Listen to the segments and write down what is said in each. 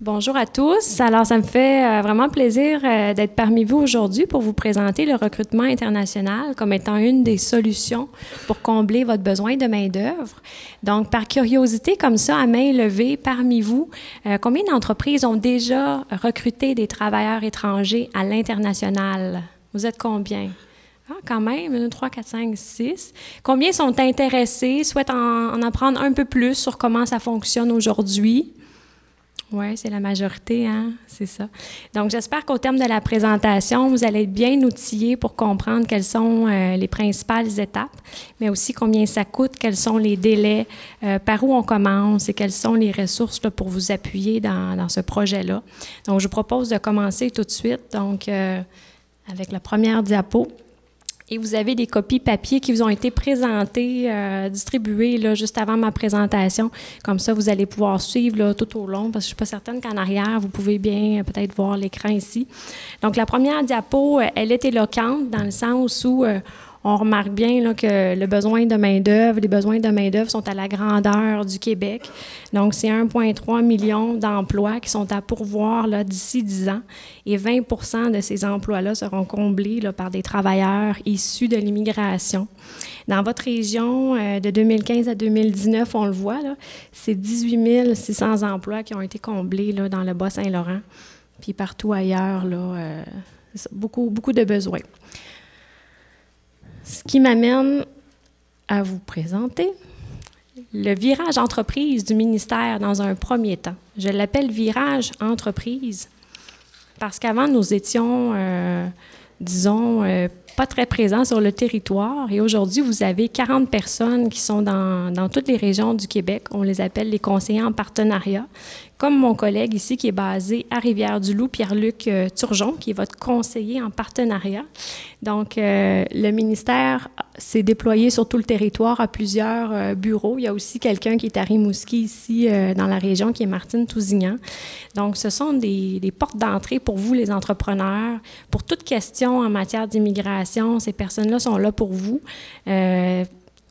Bonjour à tous. Alors, ça me fait vraiment plaisir d'être parmi vous aujourd'hui pour vous présenter le recrutement international comme étant une des solutions pour combler votre besoin de main-d'œuvre. Donc, par curiosité, comme ça, à main levée, parmi vous, combien d'entreprises ont déjà recruté des travailleurs étrangers à l'international? Vous êtes combien? Ah, quand même, 1, 2, 3, 4, 5, 6. Combien sont intéressés, souhaitent en apprendre un peu plus sur comment ça fonctionne aujourd'hui? Oui, c'est la majorité, hein? C'est ça. Donc, j'espère qu'au terme de la présentation, vous allez être bien outillés pour comprendre quelles sont les principales étapes, mais aussi combien ça coûte, quels sont les délais, par où on commence et quelles sont les ressources là, pour vous appuyer dans ce projet-là. Donc, je vous propose de commencer tout de suite, donc, avec la première diapo. Et vous avez des copies papier qui vous ont été présentées, distribuées là, juste avant ma présentation. Comme ça, vous allez pouvoir suivre là, tout au long, parce que je ne suis pas certaine qu'en arrière, vous pouvez bien peut-être voir l'écran ici. Donc, la première diapo, elle est éloquente dans le sens où on remarque bien là, que le besoin de main-d'œuvre, les besoins de main-d'œuvre sont à la grandeur du Québec. Donc, c'est 1,3 million d'emplois qui sont à pourvoir là, d'ici 10 ans. Et 20 de ces emplois-là seront comblés là, par des travailleurs issus de l'immigration. Dans votre région, de 2015 à 2019, on le voit, c'est 18 600 emplois qui ont été comblés là, dans le Bas-Saint-Laurent. Puis partout ailleurs, là, beaucoup de besoins. Ce qui m'amène à vous présenter le virage entreprise du ministère dans un premier temps. Je l'appelle virage entreprise parce qu'avant, nous étions, disons, pas très présents sur le territoire et aujourd'hui, vous avez 40 personnes qui sont dans toutes les régions du Québec. On les appelle les conseillers en partenariat, comme mon collègue ici qui est basé à Rivière-du-Loup, Pierre-Luc Turgeon, qui est votre conseiller en partenariat. Donc, le ministère s'est déployé sur tout le territoire à plusieurs bureaux. Il y a aussi quelqu'un qui est à Rimouski, ici, dans la région, qui est Martine Tousignan. Donc, ce sont des portes d'entrée pour vous, les entrepreneurs. Pour toute question en matière d'immigration, ces personnes-là sont là pour vous.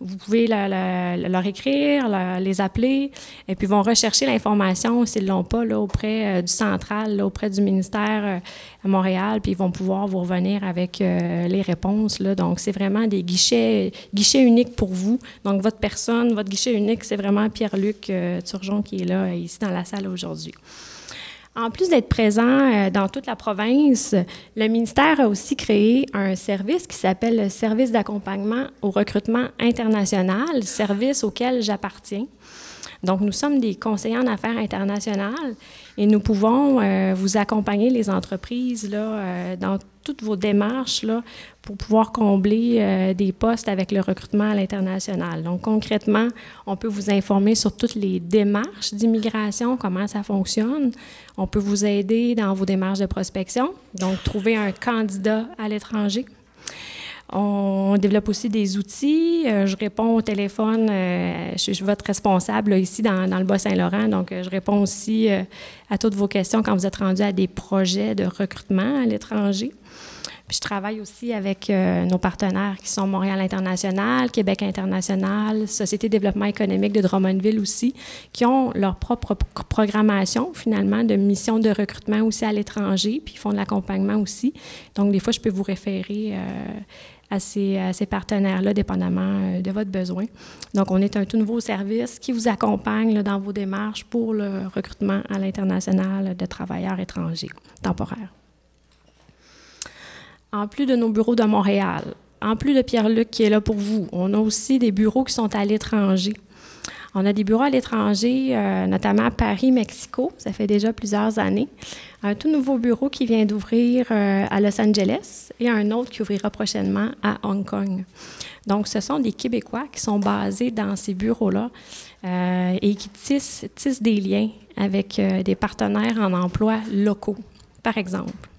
Vous pouvez leur écrire, les appeler, et puis ils vont rechercher l'information s'ils ne l'ont pas là, auprès du central, là, auprès du ministère à Montréal, puis ils vont pouvoir vous revenir avec les réponses. Là. Donc, c'est vraiment des guichets uniques pour vous. Donc, votre personne, votre guichet unique, c'est vraiment Pierre-Luc Turgeon qui est là, ici dans la salle aujourd'hui. En plus d'être présent dans toute la province, le ministère a aussi créé un service qui s'appelle le service d'accompagnement au recrutement international, service auquel j'appartiens. Donc, nous sommes des conseillers en affaires internationales et nous pouvons vous accompagner, les entreprises, là, dans toutes vos démarches là, pour pouvoir combler des postes avec le recrutement à l'international. Donc, concrètement, on peut vous informer sur toutes les démarches d'immigration, comment ça fonctionne. On peut vous aider dans vos démarches de prospection, donc trouver un candidat à l'étranger. On développe aussi des outils. Je réponds au téléphone. Je suis votre responsable là, ici dans le Bas-Saint-Laurent. Donc, je réponds aussi à toutes vos questions quand vous êtes rendu à des projets de recrutement à l'étranger. Puis, je travaille aussi avec nos partenaires qui sont Montréal International, Québec International, Société de développement économique de Drummondville aussi, qui ont leur propre programmation, finalement, de mission de recrutement aussi à l'étranger, puis ils font de l'accompagnement aussi. Donc, des fois, je peux vous référer à ces partenaires-là, dépendamment de votre besoin. Donc, on est un tout nouveau service qui vous accompagne là, dans vos démarches pour le recrutement à l'international de travailleurs étrangers temporaires. En plus de nos bureaux de Montréal, en plus de Pierre-Luc qui est là pour vous, on a aussi des bureaux qui sont à l'étranger. On a des bureaux à l'étranger, notamment à Paris, Mexico, ça fait déjà plusieurs années. Un tout nouveau bureau qui vient d'ouvrir à Los Angeles et un autre qui ouvrira prochainement à Hong Kong. Donc, ce sont des Québécois qui sont basés dans ces bureaux-là et qui tissent des liens avec des partenaires en emploi locaux, par exemple.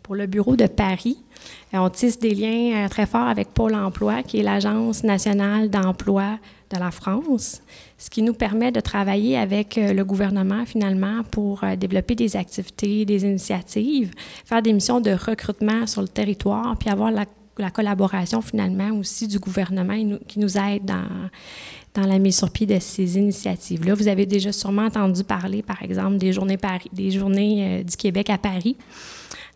Pour le bureau de Paris, on tisse des liens très forts avec Pôle emploi, qui est l'Agence nationale d'emploi de la France, ce qui nous permet de travailler avec le gouvernement, finalement, pour développer des activités, des initiatives, faire des missions de recrutement sur le territoire, puis avoir la collaboration, finalement, aussi du gouvernement qui nous aide dans la mise sur pied de ces initiatives-là. Vous avez déjà sûrement entendu parler, par exemple, des journées du Québec à Paris.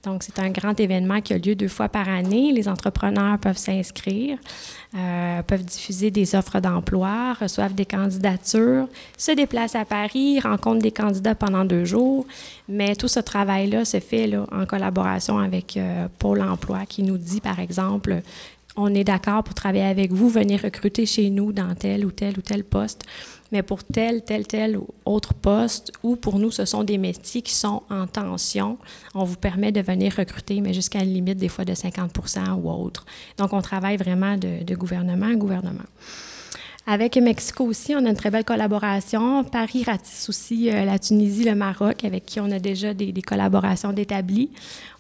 Donc, c'est un grand événement qui a lieu 2 fois par année. Les entrepreneurs peuvent s'inscrire, peuvent diffuser des offres d'emploi, reçoivent des candidatures, se déplacent à Paris, rencontrent des candidats pendant 2 jours. Mais tout ce travail-là se fait là, en collaboration avec Pôle emploi qui nous dit, par exemple, on est d'accord pour travailler avec vous, venez recruter chez nous dans tel ou tel poste. Mais pour tel autre poste, ou pour nous, ce sont des métiers qui sont en tension, on vous permet de venir recruter, mais jusqu'à une limite des fois de 50 % ou autre. Donc, on travaille vraiment de gouvernement à gouvernement. Avec Mexico aussi, on a une très belle collaboration. Paris ratisse aussi la Tunisie, le Maroc, avec qui on a déjà des collaborations d'établies.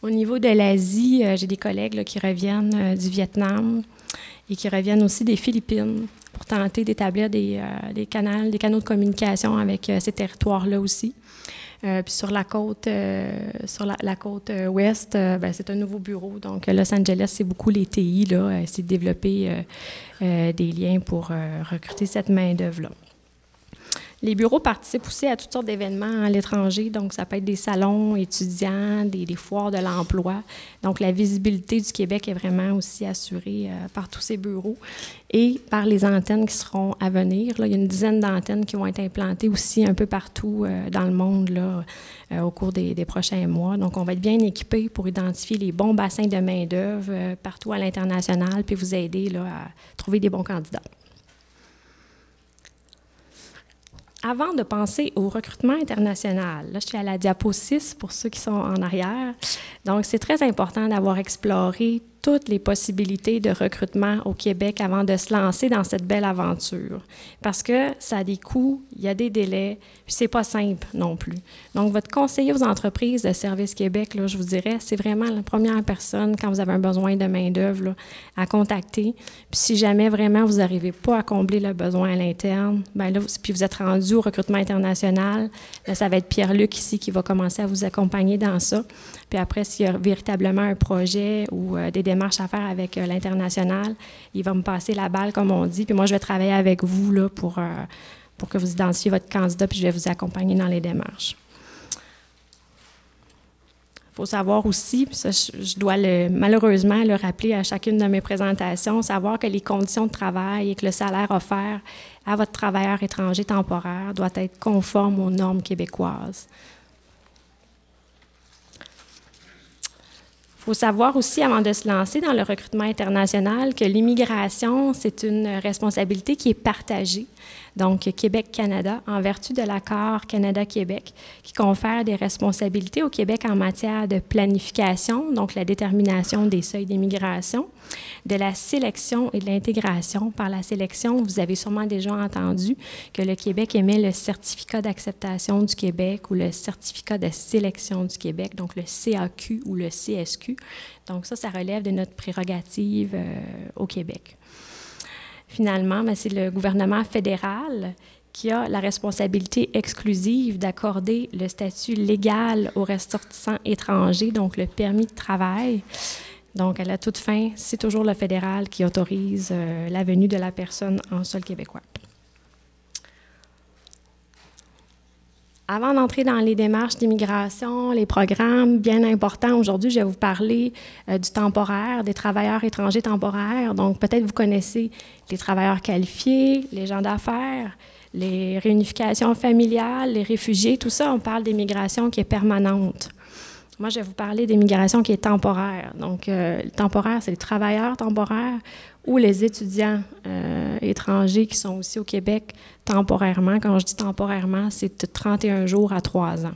Au niveau de l'Asie, j'ai des collègues là, qui reviennent du Vietnam et qui reviennent aussi des Philippines, pour tenter d'établir des canaux de communication avec ces territoires-là aussi. Puis sur la côte, ouest, c'est un nouveau bureau. Donc, Los Angeles, c'est beaucoup les TI, là, c'est de développer des liens pour recruter cette main-d'œuvre-là. Les bureaux participent aussi à toutes sortes d'événements à l'étranger, donc ça peut être des salons étudiants, des foires de l'emploi. Donc la visibilité du Québec est vraiment aussi assurée par tous ces bureaux et par les antennes qui seront à venir. Là, il y a une dizaine d'antennes qui vont être implantées aussi un peu partout dans le monde là, au cours des prochains mois. Donc on va être bien équipés pour identifier les bons bassins de main-d'œuvre partout à l'international puis vous aider là, à trouver des bons candidats. Avant de penser au recrutement international, là, je suis à la diapo 6 pour ceux qui sont en arrière. Donc, c'est très important d'avoir exploré toutes les possibilités de recrutement au Québec avant de se lancer dans cette belle aventure. Parce que ça a des coûts, il y a des délais, puis c'est pas simple non plus. Donc, votre conseiller aux entreprises de Service Québec, là, je vous dirais, c'est vraiment la première personne quand vous avez un besoin de main-d'œuvre là, à contacter. Puis si jamais vraiment vous n'arrivez pas à combler le besoin à l'interne, bien là, puis vous êtes rendu au recrutement international, là, ça va être Pierre-Luc ici qui va commencer à vous accompagner dans ça. Puis après, s'il y a véritablement un projet ou des démarches à faire avec l'international, il va me passer la balle, comme on dit. Puis moi, je vais travailler avec vous là, pour que vous identifiez votre candidat, puis je vais vous accompagner dans les démarches. Il faut savoir aussi, puis ça, je dois malheureusement le rappeler à chacune de mes présentations, savoir que les conditions de travail et que le salaire offert à votre travailleur étranger temporaire doit être conforme aux normes québécoises. Il faut savoir aussi, avant de se lancer dans le recrutement international, que l'immigration, c'est une responsabilité qui est partagée. Donc, Québec-Canada, en vertu de l'accord Canada-Québec, qui confère des responsabilités au Québec en matière de planification, donc la détermination des seuils d'immigration, de la sélection et de l'intégration. Par la sélection, vous avez sûrement déjà entendu que le Québec émet le certificat d'acceptation du Québec ou le certificat de sélection du Québec, donc le CAQ ou le CSQ. Donc ça relève de notre prérogative au Québec. Finalement, c'est le gouvernement fédéral qui a la responsabilité exclusive d'accorder le statut légal aux ressortissants étrangers, donc le permis de travail. Donc, à la toute fin, c'est toujours le fédéral qui autorise la venue de la personne en sol québécois. Avant d'entrer dans les démarches d'immigration, les programmes bien importants, aujourd'hui, je vais vous parler du temporaire, des travailleurs étrangers temporaires. Donc, peut-être vous connaissez les travailleurs qualifiés, les gens d'affaires, les réunifications familiales, les réfugiés, tout ça, on parle d'immigration qui est permanente. Moi, je vais vous parler d'immigration qui est temporaire. Donc, temporaire, c'est les travailleurs temporaires ou les étudiants étrangers qui sont aussi au Québec temporairement. Quand je dis temporairement, c'est de 31 jours à 3 ans.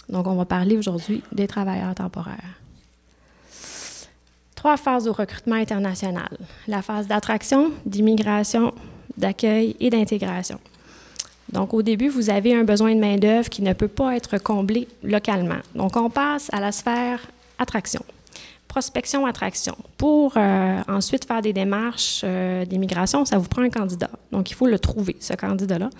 Donc, on va parler aujourd'hui des travailleurs temporaires. 3 phases au recrutement international. La phase d'attraction, d'immigration, d'accueil et d'intégration. Donc, au début, vous avez un besoin de main-d'œuvre qui ne peut pas être comblé localement. Donc, on passe à la sphère attraction. Prospection-attraction. Pour ensuite faire des démarches d'immigration, ça vous prend un candidat. Donc, il faut le trouver, ce candidat-là.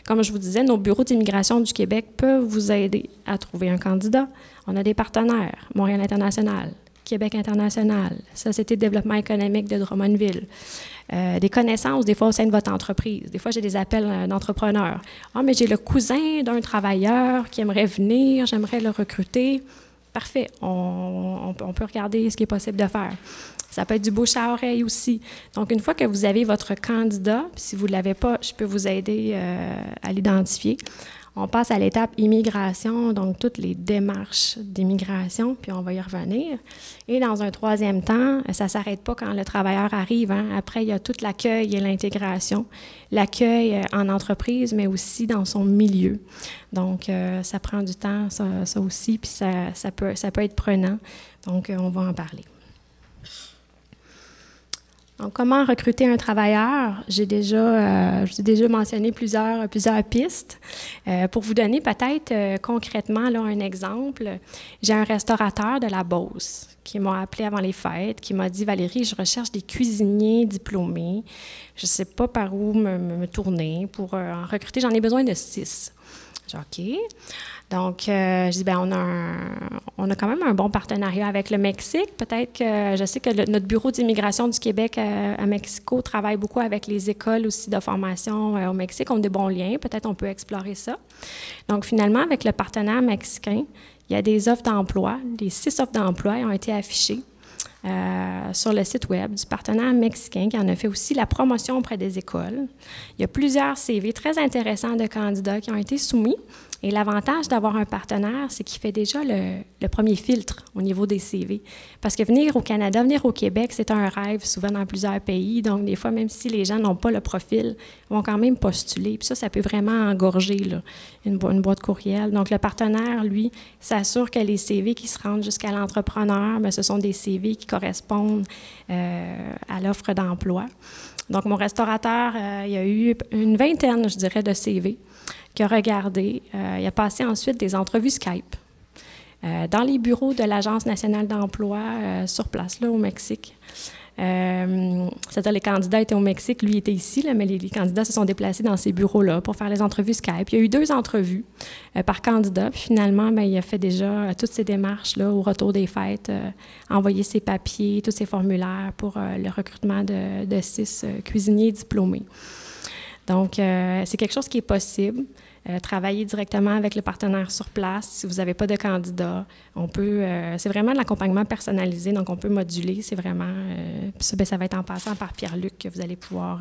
Comme je vous disais, nos bureaux d'immigration du Québec peuvent vous aider à trouver un candidat. On a des partenaires, Montréal International, Québec international, Société de développement économique de Drummondville, des connaissances, des fois, au sein de votre entreprise. Des fois, j'ai des appels d'entrepreneurs. « Ah, mais j'ai le cousin d'un travailleur qui aimerait venir, j'aimerais le recruter. » Parfait, on peut regarder ce qui est possible de faire. Ça peut être du bouche à oreille aussi. Donc, une fois que vous avez votre candidat, puis si vous ne l'avez pas, je peux vous aider à l'identifier. On passe à l'étape immigration, donc toutes les démarches d'immigration, puis on va y revenir. Et dans un troisième temps, ça ne s'arrête pas quand le travailleur arrive, hein. Après, il y a tout l'accueil et l'intégration. L'accueil en entreprise, mais aussi dans son milieu. Donc, ça prend du temps, ça aussi, puis ça peut être prenant. Donc, on va en parler. Donc, comment recruter un travailleur? Je vous ai déjà mentionné plusieurs pistes. Pour vous donner peut-être concrètement là, un exemple, j'ai un restaurateur de la Beauce qui m'a appelé avant les fêtes, qui m'a dit « Valérie, je recherche des cuisiniers diplômés. Je ne sais pas par où me tourner pour en recruter. J'en ai besoin de 6. » J'ai dit « OK. » Donc, je dis, bien, on a quand même un bon partenariat avec le Mexique. Peut-être que je sais que notre bureau d'immigration du Québec à Mexico travaille beaucoup avec les écoles aussi de formation au Mexique. On a des bons liens. Peut-être on peut explorer ça. Donc, finalement, avec le partenaire mexicain, il y a des offres d'emploi. Les 6 offres d'emploi ont été affichées sur le site web du partenaire mexicain qui en a fait aussi la promotion auprès des écoles. Il y a plusieurs CV très intéressants de candidats qui ont été soumis. Et l'avantage d'avoir un partenaire, c'est qu'il fait déjà le premier filtre au niveau des CV. Parce que venir au Canada, venir au Québec, c'est un rêve souvent dans plusieurs pays. Donc, des fois, même si les gens n'ont pas le profil, ils vont quand même postuler. Puis ça peut vraiment engorger là, une boîte courriel. Donc, le partenaire, lui, s'assure que les CV qui se rendent jusqu'à l'entrepreneur, bien, ce sont des CV qui correspondent à l'offre d'emploi. Donc, mon restaurateur, il y a eu une vingtaine, je dirais, de CV qui a regardé. Il a passé ensuite des entrevues Skype dans les bureaux de l'Agence nationale d'emploi sur place, là, au Mexique. C'est-à-dire les candidats étaient au Mexique, lui était ici, là, mais les candidats se sont déplacés dans ces bureaux-là pour faire les entrevues Skype. Il y a eu 2 entrevues par candidat, puis finalement, bien, il a fait déjà toutes ces démarches-là au retour des fêtes, envoyer ses papiers, tous ses formulaires pour le recrutement de 6 cuisiniers diplômés. Donc, c'est quelque chose qui est possible. Travailler directement avec le partenaire sur place. Si vous n'avez pas de candidat, on peut. C'est vraiment de l'accompagnement personnalisé, donc on peut moduler. C'est vraiment. Puis ça, bien, ça va être en passant par Pierre-Luc que vous allez pouvoir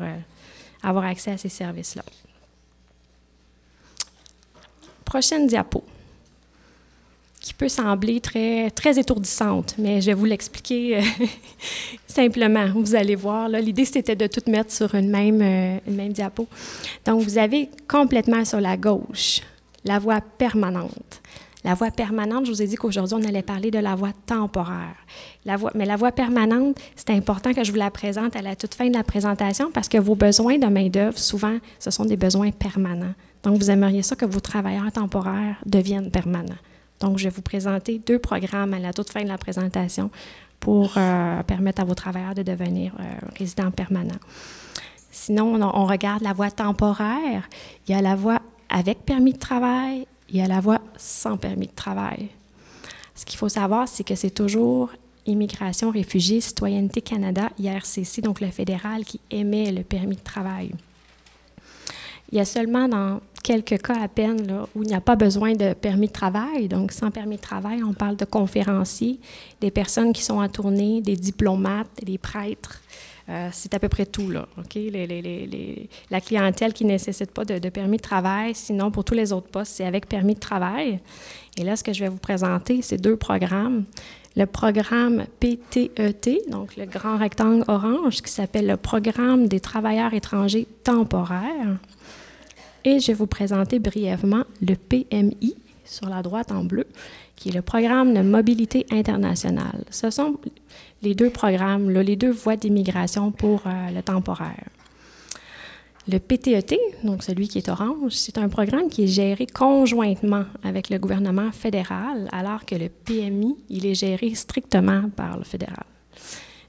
avoir accès à ces services-là. Prochaine diapo, qui peut sembler très, très étourdissante, mais je vais vous l'expliquer simplement. Vous allez voir, l'idée, c'était de tout mettre sur une même diapo. Donc, vous avez complètement sur la gauche la voie permanente. La voie permanente, je vous ai dit qu'aujourd'hui, on allait parler de la voie temporaire. Mais la voie permanente, c'est important que je vous la présente à la toute fin de la présentation parce que vos besoins de main-d'œuvre, souvent, ce sont des besoins permanents. Donc, vous aimeriez ça que vos travailleurs temporaires deviennent permanents. Donc, je vais vous présenter 2 programmes à la toute fin de la présentation pour permettre à vos travailleurs de devenir résidents permanents. Sinon, on regarde la voie temporaire. Il y a la voie avec permis de travail, il y a la voie sans permis de travail. Ce qu'il faut savoir, c'est que c'est toujours Immigration, Réfugiés, Citoyenneté Canada, IRCC, donc le fédéral, qui émet le permis de travail. Il y a seulement dans quelques cas à peine là, où il n'y a pas besoin de permis de travail. Donc, sans permis de travail, on parle de conférenciers, des personnes qui sont en tournée, des diplomates, des prêtres. C'est à peu près tout, là. Okay? La clientèle qui ne nécessite pas de permis de travail. Sinon, pour tous les autres postes, c'est avec permis de travail. Et là, ce que je vais vous présenter, c'est 2 programmes. Le programme PTET, donc le grand rectangle orange, qui s'appelle le Programme des travailleurs étrangers temporaires. Et je vais vous présenter brièvement le PMI, sur la droite en bleu, qui est le Programme de mobilité internationale. Ce sont les 2 programmes, là, les 2 voies d'immigration pour le temporaire. Le PTET, donc celui qui est orange, c'est un programme qui est géré conjointement avec le gouvernement fédéral, alors que le PMI, il est géré strictement par le fédéral.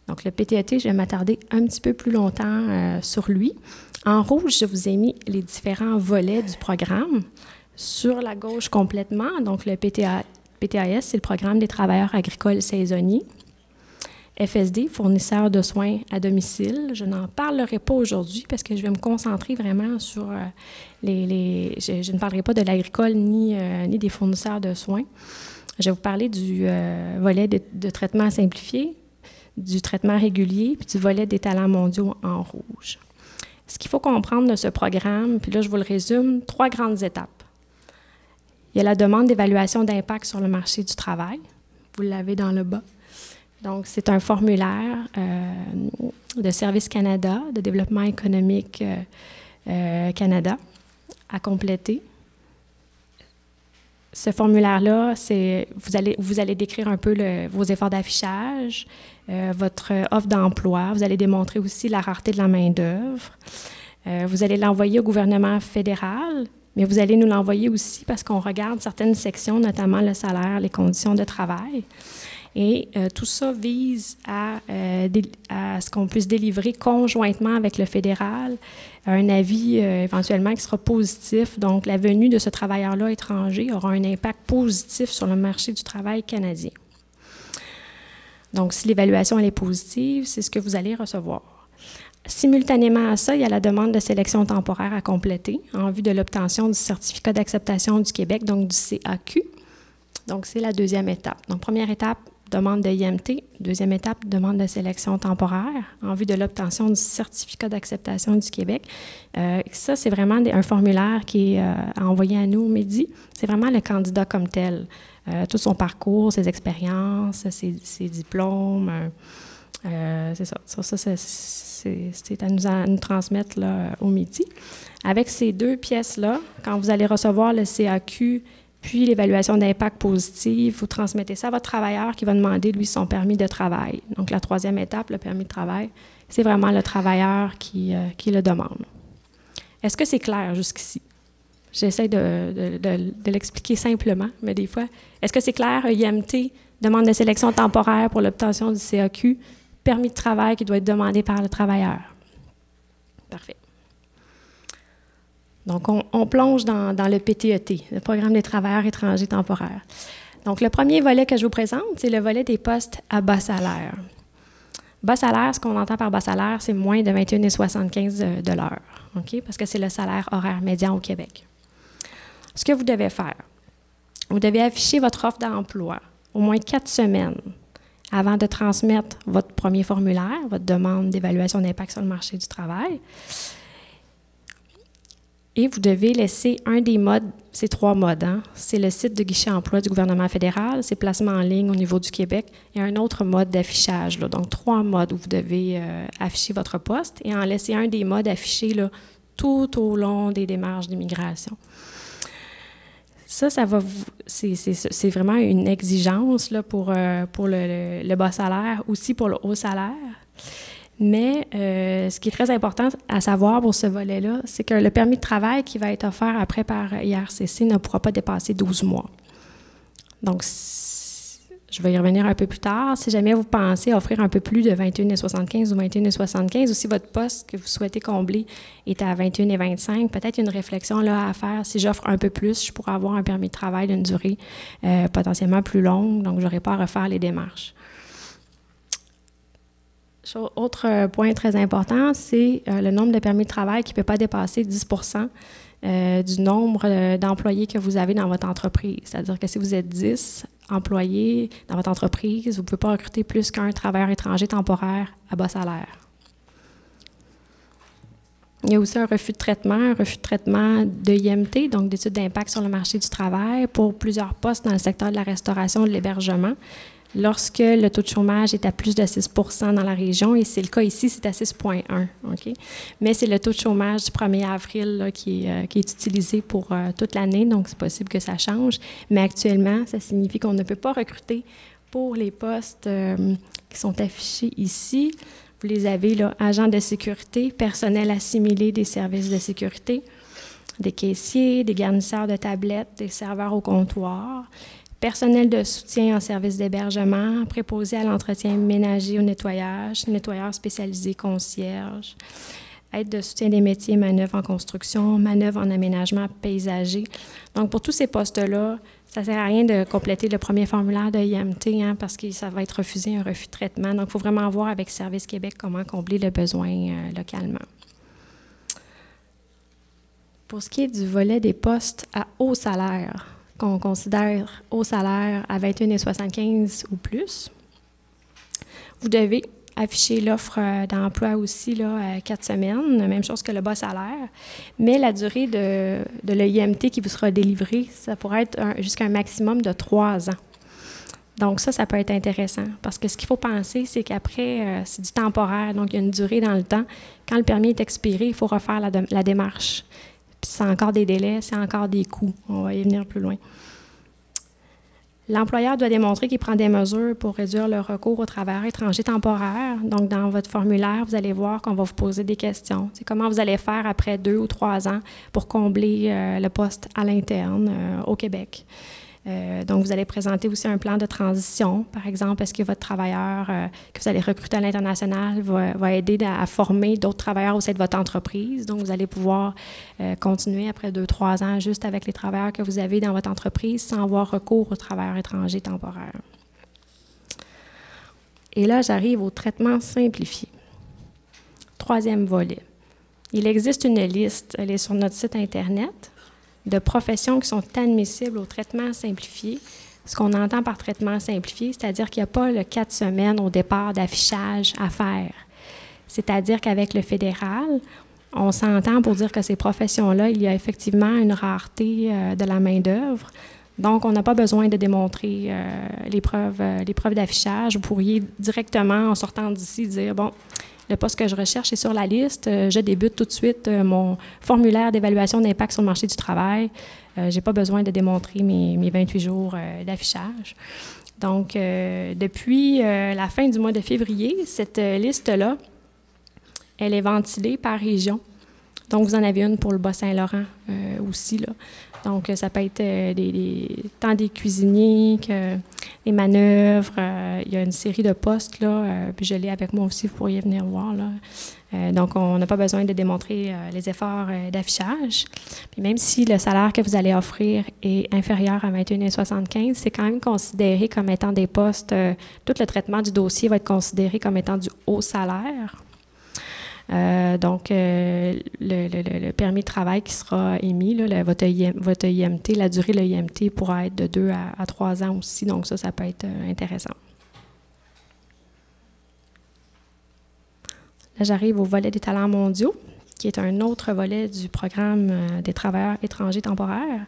Donc, le PTET, je vais m'attarder un petit peu plus longtemps sur lui. En rouge, je vous ai mis les différents volets du programme. Sur la gauche complètement, donc le PTAS, c'est le Programme des travailleurs agricoles saisonniers. FSD, fournisseur de soins à domicile. Je n'en parlerai pas aujourd'hui parce que je vais me concentrer vraiment sur je ne parlerai pas de l'agricole ni des fournisseurs de soins. Je vais vous parler du volet de traitement simplifié, du traitement régulier, puis du volet des talents mondiaux en rouge. Ce qu'il faut comprendre de ce programme, puis là, je vous le résume, 3 grandes étapes. Il y a la demande d'évaluation d'impact sur le marché du travail. Vous l'avez dans le bas. Donc, c'est un formulaire de Service Canada, de développement économique Canada, à compléter. Ce formulaire-là, vous allez décrire un peu vos efforts d'affichage, votre offre d'emploi. Vous allez démontrer aussi la rareté de la main-d'œuvre. Vous allez l'envoyer au gouvernement fédéral, mais vous allez nous l'envoyer aussi parce qu'on regarde certaines sections, notamment le salaire, les conditions de travail. Et tout ça vise à ce qu'on puisse délivrer conjointement avec le fédéral un avis éventuellement qui sera positif. Donc, la venue de ce travailleur-là étranger aura un impact positif sur le marché du travail canadien. Donc, si l'évaluation elle est positive, c'est ce que vous allez recevoir. Simultanément à ça, il y a la demande de sélection temporaire à compléter en vue de l'obtention du certificat d'acceptation du Québec, donc du CAQ. Donc, c'est la deuxième étape. Donc, première étape, demande de IMT. Deuxième étape, demande de sélection temporaire en vue de l'obtention du certificat d'acceptation du Québec. Ça, c'est vraiment un formulaire qui est envoyé à nous au midi. C'est vraiment le candidat comme tel. Tout son parcours, ses expériences, ses diplômes. C'est ça. C'est à nous transmettre là, au midi. Avec ces 2 pièces-là, quand vous allez recevoir le CAQ puis l'évaluation d'impact positif, vous transmettez ça à votre travailleur qui va demander, lui, son permis de travail. Donc, la 3e étape, le permis de travail, c'est vraiment le travailleur qui le demande. Est-ce que c'est clair jusqu'ici? J'essaie de l'expliquer simplement, mais des fois, est-ce que c'est clair? IMT, demande de sélection temporaire pour l'obtention du CAQ, permis de travail qui doit être demandé par le travailleur. Parfait. Donc, on plonge dans le PTET, le Programme des travailleurs étrangers temporaires. Donc, le premier volet que je vous présente, c'est le volet des postes à bas salaire. Bas salaire, ce qu'on entend par bas salaire, c'est moins de 21,75 de l'heure, OK? Parce que c'est le salaire horaire médian au Québec. Ce que vous devez faire, vous devez afficher votre offre d'emploi au moins 4 semaines avant de transmettre votre premier formulaire, votre demande d'évaluation d'impact sur le marché du travail. Et vous devez laisser un des modes, c'est 3 modes, hein? C'est le site de guichet emploi du gouvernement fédéral, c'est placement en ligne au niveau du Québec, et un autre mode d'affichage. Donc, 3 modes où vous devez afficher votre poste et en laisser un des modes affichés là, tout au long des démarches d'immigration. Ça va c'est vraiment une exigence là, pour le bas salaire, aussi pour le haut salaire. Mais ce qui est très important à savoir pour ce volet-là, c'est que le permis de travail qui va être offert après par IRCC ne pourra pas dépasser 12 mois. Donc, je vais y revenir un peu plus tard. Si jamais vous pensez offrir un peu plus de 21,75 ou 21,75, ou si votre poste que vous souhaitez combler est à 21,25, peut-être une réflexion là à faire. Si j'offre un peu plus, je pourrais avoir un permis de travail d'une durée potentiellement plus longue, donc je n'aurai pas à refaire les démarches. Autre point très important, c'est le nombre de permis de travail qui ne peut pas dépasser 10 du nombre d'employés que vous avez dans votre entreprise. C'est-à-dire que si vous êtes 10 employés dans votre entreprise, vous ne pouvez pas recruter plus qu'un travailleur étranger temporaire à bas salaire. Il y a aussi un refus de traitement de IMT, donc d'études d'impact sur le marché du travail, pour plusieurs postes dans le secteur de la restauration et de l'hébergement. Lorsque le taux de chômage est à plus de 6 % dans la région, et c'est le cas ici, c'est à 6,1 OK? Mais c'est le taux de chômage du 1er avril là, qui est utilisé pour toute l'année, donc c'est possible que ça change. Mais actuellement, ça signifie qu'on ne peut pas recruter pour les postes qui sont affichés ici. Vous les avez, là, agents de sécurité, personnel assimilé des services de sécurité, des caissiers, des garnisseurs de tablettes, des serveurs au comptoir, personnel de soutien en service d'hébergement, préposé à l'entretien ménager, au nettoyage, nettoyeur spécialisé, concierge, aide de soutien des métiers, manœuvre en construction, manœuvre en aménagement paysager. Donc, pour tous ces postes-là, Ça ne sert à rien de compléter le premier formulaire de IMT hein, parce que ça va être refusé un refus de traitement. Donc, il faut vraiment voir avec Service Québec comment combler le besoin localement. Pour ce qui est du volet des postes à haut salaire, qu'on considère haut salaire à 21,75 ou plus, vous devez afficher l'offre d'emploi aussi là, à 4 semaines, même chose que le bas salaire, mais la durée de l'IMT qui vous sera délivrée, ça pourrait être jusqu'à un maximum de 3 ans. Donc ça peut être intéressant, parce que ce qu'il faut penser, c'est qu'après, c'est du temporaire, donc il y a une durée dans le temps. Quand le permis est expiré, il faut refaire la démarche. Puis c'est encore des délais, c'est encore des coûts. On va y venir plus loin. L'employeur doit démontrer qu'il prend des mesures pour réduire le recours aux travailleurs étrangers temporaires. Donc, dans votre formulaire, vous allez voir qu'on va vous poser des questions. C'est comment vous allez faire après 2 ou 3 ans pour combler le poste à l'interne au Québec. Donc, vous allez présenter aussi un plan de transition. Par exemple, est-ce que votre travailleur que vous allez recruter à l'international va aider à former d'autres travailleurs au sein de votre entreprise. Donc, vous allez pouvoir continuer après 2-3 ans juste avec les travailleurs que vous avez dans votre entreprise sans avoir recours aux travailleurs étrangers temporaires. Et là, j'arrive au traitement simplifié. 3e volet. Il existe une liste, elle est sur notre site Internet, de professions qui sont admissibles au traitement simplifié. Ce qu'on entend par traitement simplifié, c'est-à-dire qu'il n'y a pas le 4 semaines au départ d'affichage à faire. C'est-à-dire qu'avec le fédéral, on s'entend pour dire que ces professions-là, il y a effectivement une rareté de la main-d'œuvre. Donc, on n'a pas besoin de démontrer les preuves d'affichage. Vous pourriez directement, en sortant d'ici, dire, bon, le poste que je recherche est sur la liste. Je débute tout de suite mon formulaire d'évaluation d'impact sur le marché du travail. Je n'ai pas besoin de démontrer mes 28 jours d'affichage. Donc, depuis la fin du mois de février, cette liste-là, elle est ventilée par région. Donc, vous en avez une pour le Bas-Saint-Laurent aussi, là. Donc, ça peut être tant des cuisiniers que des manœuvres. Il y a une série de postes, là, puis je l'ai avec moi aussi, vous pourriez venir voir, là. Donc, on n'a pas besoin de démontrer les efforts d'affichage. Puis même si le salaire que vous allez offrir est inférieur à 21,75, c'est quand même considéré comme étant des postes, tout le traitement du dossier va être considéré comme étant du haut salaire. Donc, le permis de travail qui sera émis, là, votre IMT, la durée de l'IMT pourra être de 2 à 3 ans aussi, donc ça peut être intéressant. Là, j'arrive au volet des talents mondiaux, qui est un autre volet du programme des travailleurs étrangers temporaires.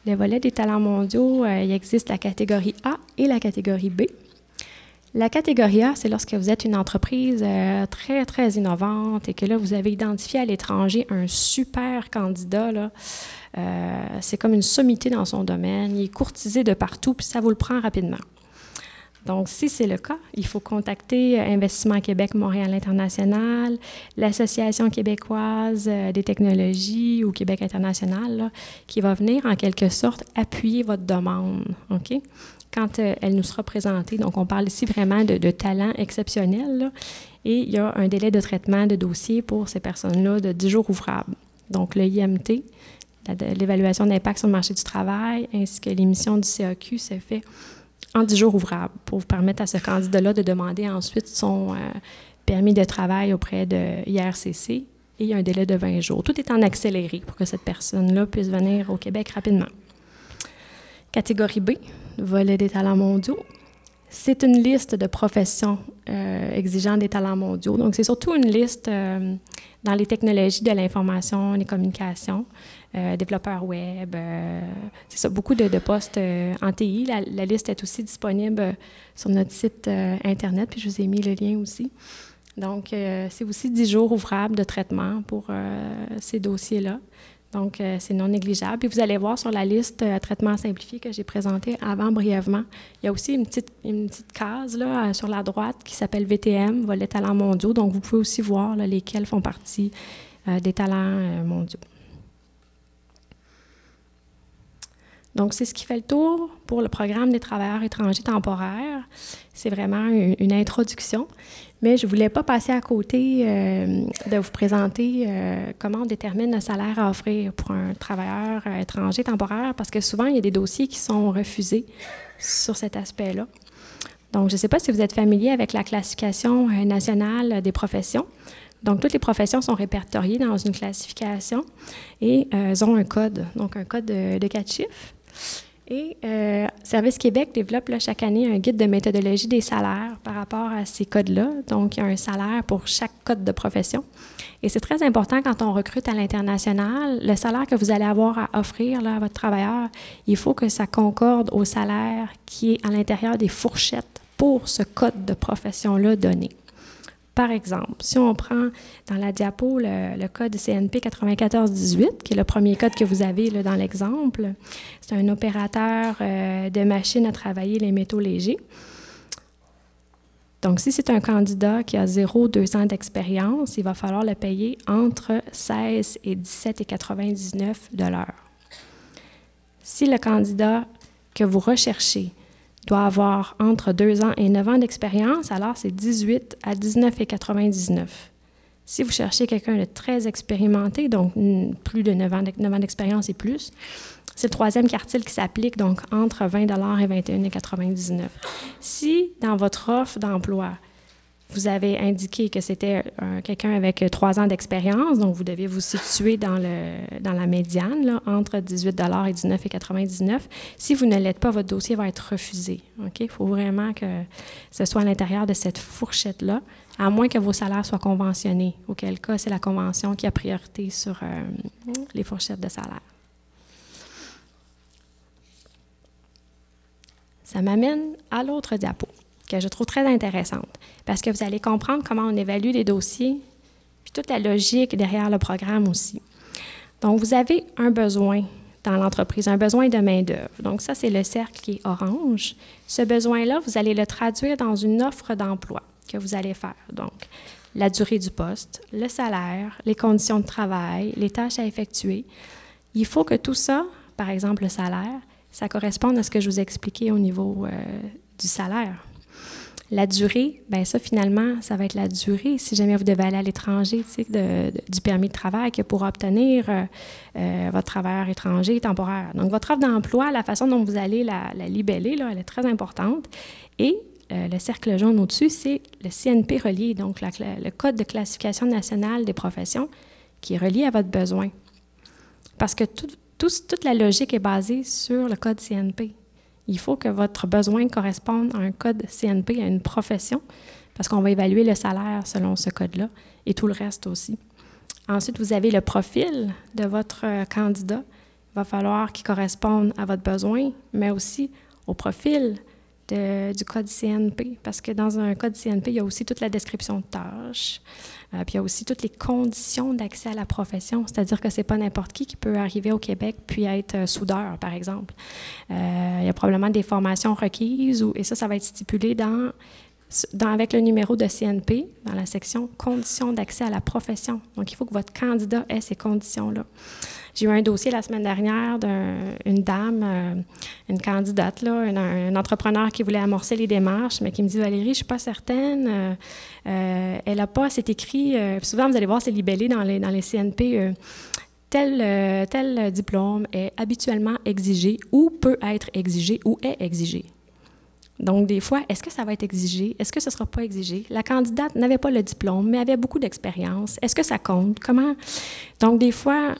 Le volet des talents mondiaux, il existe la catégorie A et la catégorie B. La catégorie A, c'est lorsque vous êtes une entreprise très, très innovante et que là, vous avez identifié à l'étranger un super candidat, là. C'est comme une sommité dans son domaine, il est courtisé de partout, puis ça vous le prend rapidement. Donc, si c'est le cas, il faut contacter Investissement Québec Montréal International, l'Association québécoise des technologies ou Québec International, là, qui va venir en quelque sorte appuyer votre demande, OK? Quand elle nous sera présentée. Donc, on parle ici vraiment de talents exceptionnels, là, et il y a un délai de traitement de dossier pour ces personnes-là de 10 jours ouvrables. Donc, le IMT, l'évaluation d'impact sur le marché du travail, ainsi que l'émission du CAQ se fait en 10 jours ouvrables pour vous permettre à ce candidat-là de demander ensuite son permis de travail auprès de IRCC et il y a un délai de 20 jours. Tout est en accéléré pour que cette personne-là puisse venir au Québec rapidement. Catégorie B, volet des talents mondiaux. C'est une liste de professions exigeant des talents mondiaux. Donc, c'est surtout une liste dans les technologies de l'information, les communications, développeurs web. C'est ça, beaucoup de postes en TI. La liste est aussi disponible sur notre site Internet, puis je vous ai mis le lien aussi. Donc, c'est aussi 10 jours ouvrables de traitement pour ces dossiers-là. Donc, c'est non négligeable. Puis vous allez voir sur la liste traitement simplifié que j'ai présentée avant brièvement, il y a aussi une petite case là, sur la droite qui s'appelle VTM, volet talents mondiaux. Donc, vous pouvez aussi voir là, lesquels font partie des talents mondiaux. Donc, c'est ce qui fait le tour pour le programme des travailleurs étrangers temporaires. C'est vraiment une introduction, mais je ne voulais pas passer à côté de vous présenter comment on détermine le salaire à offrir pour un travailleur étranger temporaire, parce que souvent, il y a des dossiers qui sont refusés sur cet aspect-là. Donc, je ne sais pas si vous êtes familier avec la classification nationale des professions. Donc, toutes les professions sont répertoriées dans une classification et elles ont un code, donc un code de 4 chiffres. Et Service Québec développe là, chaque année un guide de méthodologie des salaires par rapport à ces codes-là. Donc, il y a un salaire pour chaque code de profession. Et c'est très important quand on recrute à l'international, le salaire que vous allez avoir à offrir là, à votre travailleur, il faut que ça concorde au salaire qui est à l'intérieur des fourchettes pour ce code de profession-là donné. Par exemple, si on prend dans la diapo le code CNP 9418, qui est le premier code que vous avez là, dans l'exemple, c'est un opérateur de machines à travailler les métaux légers. Donc, si c'est un candidat qui a 0-2 ans d'expérience, il va falloir le payer entre 16 et 17,99 de l'heure. Si le candidat que vous recherchez doit avoir entre 2 ans et 9 ans d'expérience, alors c'est 18 à 19,99. Si vous cherchez quelqu'un de très expérimenté, donc plus de 9 ans d'expérience et plus, c'est le troisième quartile qui s'applique, donc entre 20 $ et 21,99. Si dans votre offre d'emploi, vous avez indiqué que c'était quelqu'un avec 3 ans d'expérience, donc vous devez vous situer dans la médiane, là, entre 18 $ et 19,99. Si vous ne l'êtes pas, votre dossier va être refusé. Okay? Il faut vraiment que ce soit à l'intérieur de cette fourchette-là, à moins que vos salaires soient conventionnés, auquel cas c'est la convention qui a priorité sur les fourchettes de salaire. Ça m'amène à l'autre diapo, que je trouve très intéressante, parce que vous allez comprendre comment on évalue les dossiers, puis toute la logique derrière le programme aussi. Donc, vous avez un besoin dans l'entreprise, un besoin de main-d'œuvre. Donc, ça, c'est le cercle qui est orange. Ce besoin-là, vous allez le traduire dans une offre d'emploi que vous allez faire. Donc, la durée du poste, le salaire, les conditions de travail, les tâches à effectuer. Il faut que tout ça, par exemple le salaire, ça corresponde à ce que je vous ai expliqué au niveau du salaire. La durée, bien ça, finalement, ça va être la durée, si jamais vous devez aller à l'étranger, tu sais, du permis de travail que pour obtenir votre travailleur étranger temporaire. Donc, votre offre d'emploi, la façon dont vous allez la libeller, là, elle est très importante. Et le cercle jaune au-dessus, c'est le CNP relié, donc le Code de classification nationale des professions qui est relié à votre besoin. Parce que toute la logique est basée sur le code CNP. Il faut que votre besoin corresponde à un code CNP, à une profession, parce qu'on va évaluer le salaire selon ce code-là et tout le reste aussi. Ensuite, vous avez le profil de votre candidat. Il va falloir qu'il corresponde à votre besoin, mais aussi au profil du code CNP, parce que dans un code CNP, il y a aussi toute la description de tâches, puis il y a aussi toutes les conditions d'accès à la profession, c'est-à-dire que ce n'est pas n'importe qui peut arriver au Québec puis être soudeur, par exemple. Il y a probablement des formations requises, et ça va être stipulé avec le numéro de CNP, dans la section « Conditions d'accès à la profession ». Donc, il faut que votre candidat ait ces conditions-là. J'ai eu un dossier la semaine dernière d'une dame, une candidate, là, un entrepreneur qui voulait amorcer les démarches, mais qui me dit « Valérie, je ne suis pas certaine, elle n'a pas, c'est écrit, souvent vous allez voir, c'est libellé dans les CNP, tel diplôme est habituellement exigé ou peut être exigé ou est exigé ». Donc, des fois, est-ce que ça va être exigé? Est-ce que ce ne sera pas exigé? La candidate n'avait pas le diplôme, mais avait beaucoup d'expérience. Est-ce que ça compte? Comment? Donc, des fois,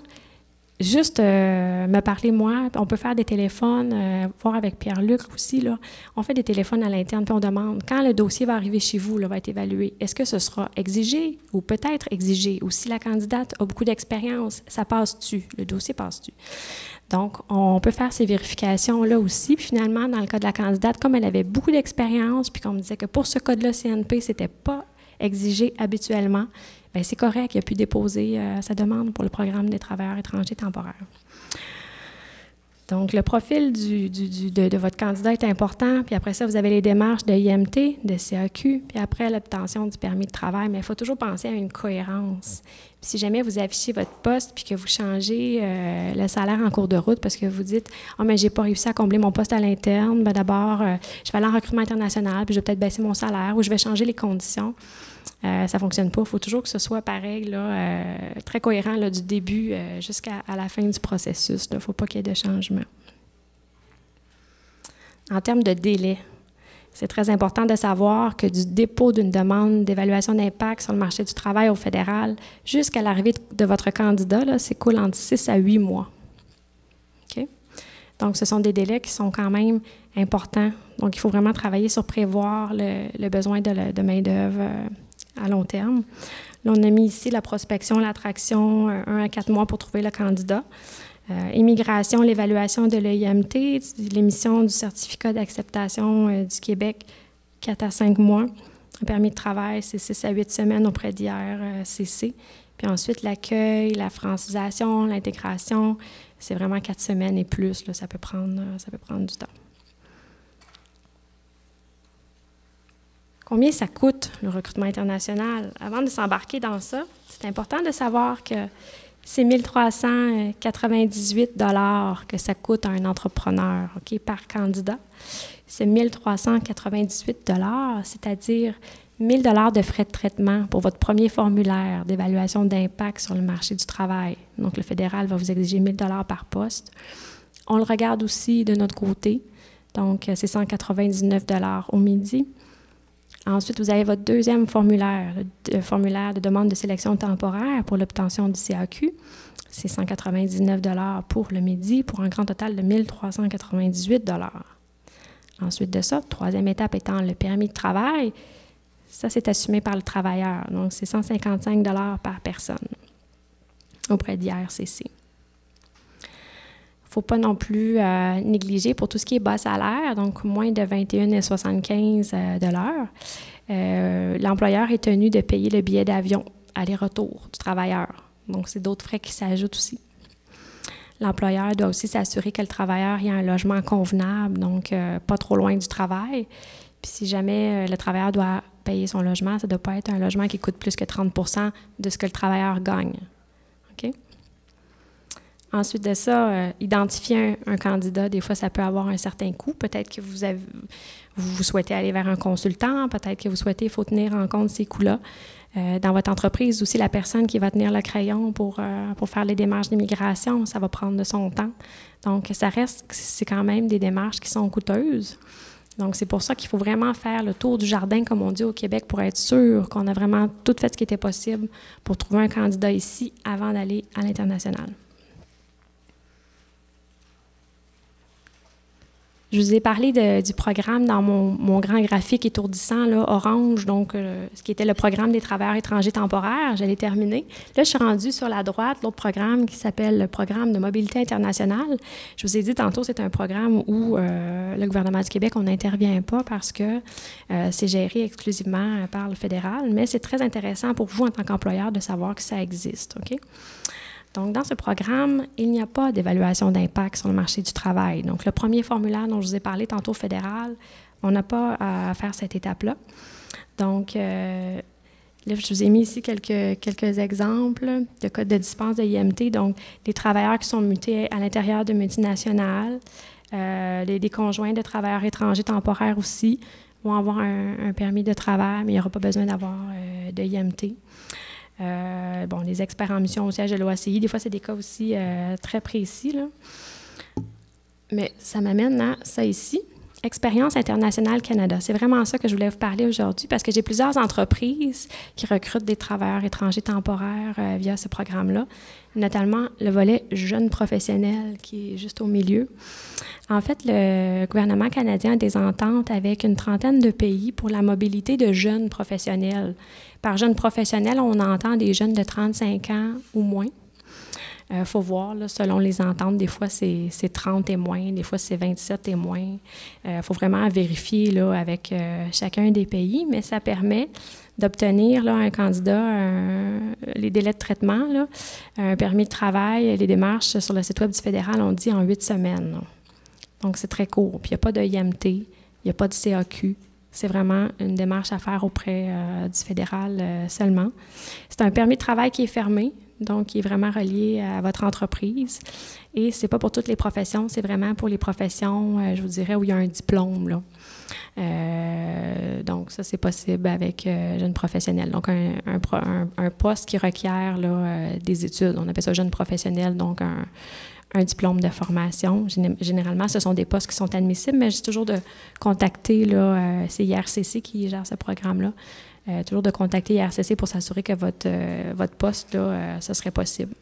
juste me parler, moi, on peut faire des téléphones, voir avec Pierre-Luc aussi, là. On fait des téléphones à l'interne, puis on demande, quand le dossier va arriver chez vous, là, va être évalué, est-ce que ce sera exigé ou peut-être exigé? Ou si la candidate a beaucoup d'expérience, ça passe-tu? Le dossier passe-tu? Donc, on peut faire ces vérifications-là aussi. Puis finalement, dans le cas de la candidate, comme elle avait beaucoup d'expérience, puis qu'on me disait que pour ce code-là, CNP, ce n'était pas exigé habituellement, bien, c'est correct, il a pu déposer sa demande pour le programme des travailleurs étrangers temporaires. Donc, le profil de votre candidat est important. Puis après ça, vous avez les démarches de IMT, de CAQ, puis après l'obtention du permis de travail. Mais il faut toujours penser à une cohérence. Puis si jamais vous affichez votre poste puis que vous changez le salaire en cours de route parce que vous dites « Ah, mais j'ai pas réussi à combler mon poste à l'interne, bien d'abord, je vais aller en recrutement international puis je vais peut-être baisser mon salaire ou je vais changer les conditions. » Ça ne fonctionne pas. Il faut toujours que ce soit pareil, là, très cohérent là, du début jusqu'à la fin du processus. Il ne faut pas qu'il y ait de changement. En termes de délai, c'est très important de savoir que du dépôt d'une demande d'évaluation d'impact sur le marché du travail au fédéral jusqu'à l'arrivée de votre candidat, s'écoule entre 6 à 8 mois. Okay? Donc, ce sont des délais qui sont quand même importants. Donc, il faut vraiment travailler sur prévoir le besoin de main-d'œuvre à long terme. Là, on a mis ici la prospection, l'attraction, 1 à 4 mois pour trouver le candidat. Immigration, l'évaluation de l'EIMT, l'émission du certificat d'acceptation du Québec, 4 à 5 mois. Un permis de travail, c'est 6 à 8 semaines auprès d'IRCC. Puis ensuite, l'accueil, la francisation, l'intégration, c'est vraiment 4 semaines et plus. Là, ça peut prendre du temps. Combien ça coûte, le recrutement international? Avant de s'embarquer dans ça, c'est important de savoir que c'est 1 398 $ que ça coûte à un entrepreneur, OK, par candidat. C'est 1 398 $, c'est-à-dire 1 000 $ de frais de traitement pour votre premier formulaire d'évaluation d'impact sur le marché du travail. Donc, le fédéral va vous exiger 1 000 $ par poste. On le regarde aussi de notre côté. Donc, c'est 199 $ au midi. Ensuite, vous avez votre deuxième formulaire, le formulaire de demande de sélection temporaire pour l'obtention du CAQ. C'est 199 $ pour le midi, pour un grand total de 1 398 $. Ensuite de ça, troisième étape étant le permis de travail. Ça, c'est assumé par le travailleur. Donc, c'est 155 $ par personne auprès d'IRCC. Il ne faut pas non plus négliger pour tout ce qui est bas salaire, donc moins de 21,75 $ de l'heure. L'employeur est tenu de payer le billet d'avion aller-retour du travailleur. Donc, c'est d'autres frais qui s'ajoutent aussi. L'employeur doit aussi s'assurer que le travailleur ait un logement convenable, donc pas trop loin du travail. Puis si jamais le travailleur doit payer son logement, ça ne doit pas être un logement qui coûte plus que 30 % de ce que le travailleur gagne. OK? Ensuite de ça, identifier un candidat, des fois, ça peut avoir un certain coût. Peut-être que vous souhaitez aller vers un consultant, peut-être que vous souhaitez, il faut tenir en compte ces coûts-là. Dans votre entreprise, aussi, la personne qui va tenir le crayon pour faire les démarches d'immigration, ça va prendre de son temps. Donc, c'est quand même des démarches qui sont coûteuses. Donc, c'est pour ça qu'il faut vraiment faire le tour du jardin, comme on dit au Québec, pour être sûr qu'on a vraiment tout fait ce qui était possible pour trouver un candidat ici avant d'aller à l'international. Je vous ai parlé du programme dans mon grand graphique étourdissant, là, orange, donc ce qui était le programme des travailleurs étrangers temporaires. Je l'ai terminé. Là, je suis rendue sur la droite, l'autre programme qui s'appelle le programme de mobilité internationale. Je vous ai dit tantôt, c'est un programme où le gouvernement du Québec, on n'intervient pas parce que c'est géré exclusivement par le fédéral, mais c'est très intéressant pour vous en tant qu'employeur de savoir que ça existe, OK? Donc, dans ce programme, il n'y a pas d'évaluation d'impact sur le marché du travail. Donc, le premier formulaire dont je vous ai parlé tantôt fédéral, on n'a pas à faire cette étape-là. Donc, là, je vous ai mis ici quelques exemples de codes de dispense de IMT. Donc, des travailleurs qui sont mutés à l'intérieur de multinationales, des conjoints de travailleurs étrangers temporaires aussi vont avoir un permis de travail, mais il n'y aura pas besoin d'avoir de IMT. Les experts en mission au siège de l'OACI, des fois, c'est des cas aussi très précis, là. Mais ça m'amène à ça ici, Expérience internationale Canada. C'est vraiment ça que je voulais vous parler aujourd'hui parce que j'ai plusieurs entreprises qui recrutent des travailleurs étrangers temporaires via ce programme-là, notamment le volet jeunes professionnels qui est juste au milieu. En fait, le gouvernement canadien a des ententes avec une trentaine de pays pour la mobilité de jeunes professionnels. Par jeunes professionnels, on entend des jeunes de 35 ans ou moins. Il faut voir, là, selon les ententes, des fois c'est 30 et moins, des fois c'est 27 et moins. Il faut vraiment vérifier là, avec chacun des pays, mais ça permet d'obtenir là, un candidat, les délais de traitement, là, un permis de travail, les démarches sur le site web du fédéral, on dit en 8 semaines. Là. Donc c'est très court. Puis il n'y a pas de IMT, il n'y a pas de CAQ, C'est vraiment une démarche à faire auprès du fédéral seulement. C'est un permis de travail qui est fermé, donc qui est vraiment relié à votre entreprise. Et c'est pas pour toutes les professions, c'est vraiment pour les professions, je vous dirais, où il y a un diplôme, là. Donc, ça, c'est possible avec jeune professionnel. Donc, un poste qui requiert là, des études. On appelle ça jeune professionnel, donc un diplôme de formation. Généralement, ce sont des postes qui sont admissibles, mais j'ai toujours de contacter, là, c'est IRCC qui gère ce programme-là, toujours de contacter IRCC pour s'assurer que votre poste, là, ce serait possible.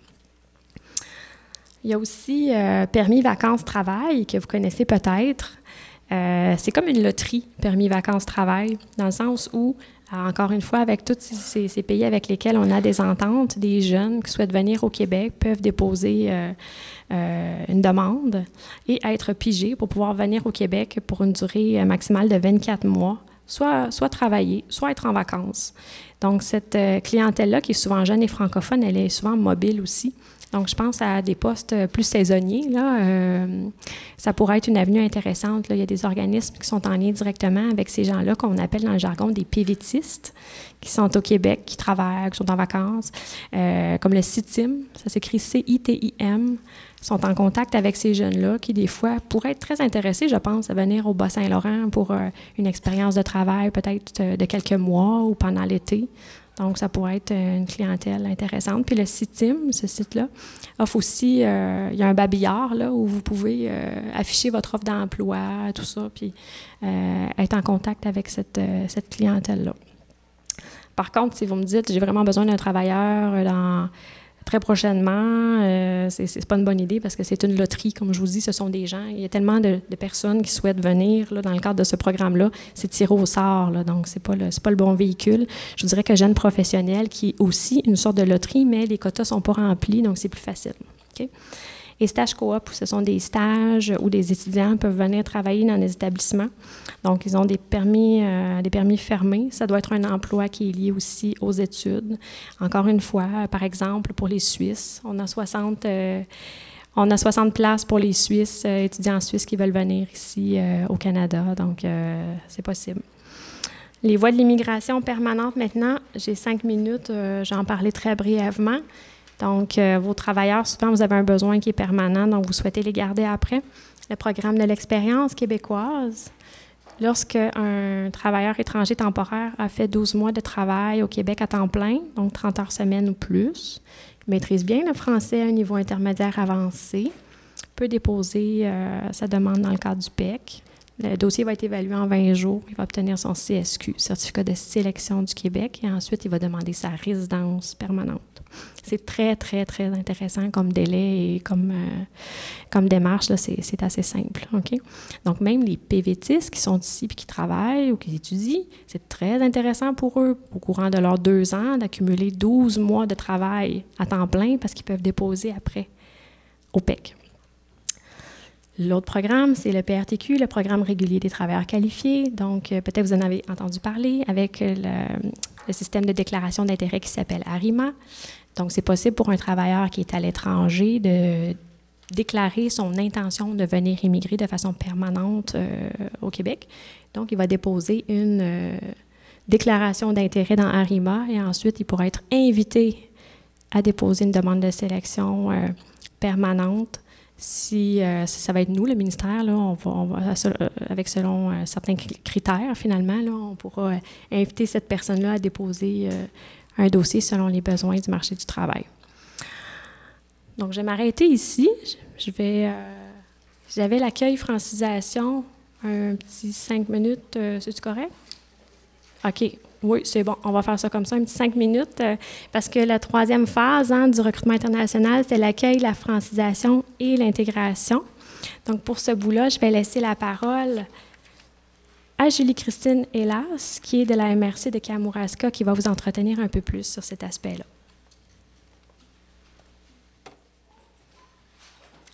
Il y a aussi permis vacances-travail, que vous connaissez peut-être. C'est comme une loterie, permis vacances-travail, dans le sens où, encore une fois, avec tous ces pays avec lesquels on a des ententes, des jeunes qui souhaitent venir au Québec peuvent déposer une demande et être pigés pour pouvoir venir au Québec pour une durée maximale de 24 mois, soit travailler, soit être en vacances. Donc, cette clientèle-là, qui est souvent jeune et francophone, elle est souvent mobile aussi. Donc, je pense à des postes plus saisonniers, là. Ça pourrait être une avenue intéressante, là. Il y a des organismes qui sont en lien directement avec ces gens-là, qu'on appelle dans le jargon des PVTistes, qui sont au Québec, qui travaillent, qui sont en vacances, comme le CITIM, ça s'écrit CITIM, sont en contact avec ces jeunes-là qui, des fois, pourraient être très intéressés, je pense, à venir au Bas-Saint-Laurent pour une expérience de travail peut-être de quelques mois ou pendant l'été. Donc, ça pourrait être une clientèle intéressante. Puis le CITIM, ce site-là, offre aussi, il y a un babillard là, où vous pouvez afficher votre offre d'emploi, tout ça, puis être en contact avec cette clientèle-là. Par contre, si vous me dites, j'ai vraiment besoin d'un travailleur très prochainement, c'est pas une bonne idée parce que c'est une loterie, comme je vous dis, ce sont des gens. Il y a tellement de personnes qui souhaitent venir là, dans le cadre de ce programme-là. C'est tiré au sort, là, donc c'est pas le bon véhicule. Je vous dirais que jeune professionnel, qui est aussi une sorte de loterie, mais les quotas sont pas remplis, donc c'est plus facile. Okay? Et stage coop, ce sont des stages où des étudiants peuvent venir travailler dans des établissements. Donc, ils ont des permis fermés. Ça doit être un emploi qui est lié aussi aux études. Encore une fois, par exemple, pour les Suisses, on a 60 places pour les Suisses, étudiants suisses qui veulent venir ici au Canada. Donc, c'est possible. Les voies de l'immigration permanente, maintenant, j'ai 5 minutes, j'en parlais très brièvement. Donc, vos travailleurs, souvent, vous avez un besoin qui est permanent, donc vous souhaitez les garder après. Le programme de l'expérience québécoise, lorsque un travailleur étranger temporaire a fait 12 mois de travail au Québec à temps plein, donc 30 heures semaine ou plus, il maîtrise bien le français à un niveau intermédiaire avancé, peut déposer sa demande dans le cadre du PEC. Le dossier va être évalué en 20 jours. Il va obtenir son CSQ, Certificat de sélection du Québec, et ensuite, il va demander sa résidence permanente. C'est très, très, très intéressant comme délai et comme démarche. Là, c'est assez simple. Okay? Donc, même les PVTistes qui sont ici et qui travaillent ou qui étudient, c'est très intéressant pour eux, au courant de leurs 2 ans, d'accumuler 12 mois de travail à temps plein parce qu'ils peuvent déposer après au PEC. L'autre programme, c'est le PRTQ, le Programme régulier des travailleurs qualifiés. Donc, peut-être vous en avez entendu parler avec le système de déclaration d'intérêt qui s'appelle ARIMA. Donc, c'est possible pour un travailleur qui est à l'étranger de déclarer son intention de venir immigrer de façon permanente au Québec. Donc, il va déposer une déclaration d'intérêt dans ARIMA et ensuite, il pourra être invité à déposer une demande de sélection permanente. Si ça va être nous, le ministère, là, on va avec selon certains critères, finalement, là, on pourra inviter cette personne-là à déposer un dossier selon les besoins du marché du travail. Donc, je vais m'arrêter ici. J'avais l'accueil francisation, un petit 5 minutes, c'est-tu correct? OK. Oui, c'est bon. On va faire ça comme ça, un petit 5 minutes, parce que la 3e phase du recrutement international, c'est l'accueil, la francisation et l'intégration. Donc, pour ce bout-là, je vais laisser la parole à Julie-Christine Hélas, qui est de la MRC de Kamouraska, qui va vous entretenir un peu plus sur cet aspect-là.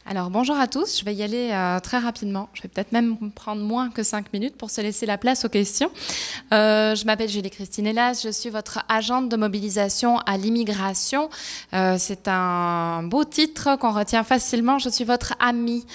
Alors bonjour à tous, je vais y aller très rapidement. Je vais peut-être même prendre moins que 5 minutes pour se laisser la place aux questions. Je m'appelle Julie-Christine Hélas, je suis votre agente de mobilisation à l'immigration. C'est un beau titre qu'on retient facilement, je suis votre amie.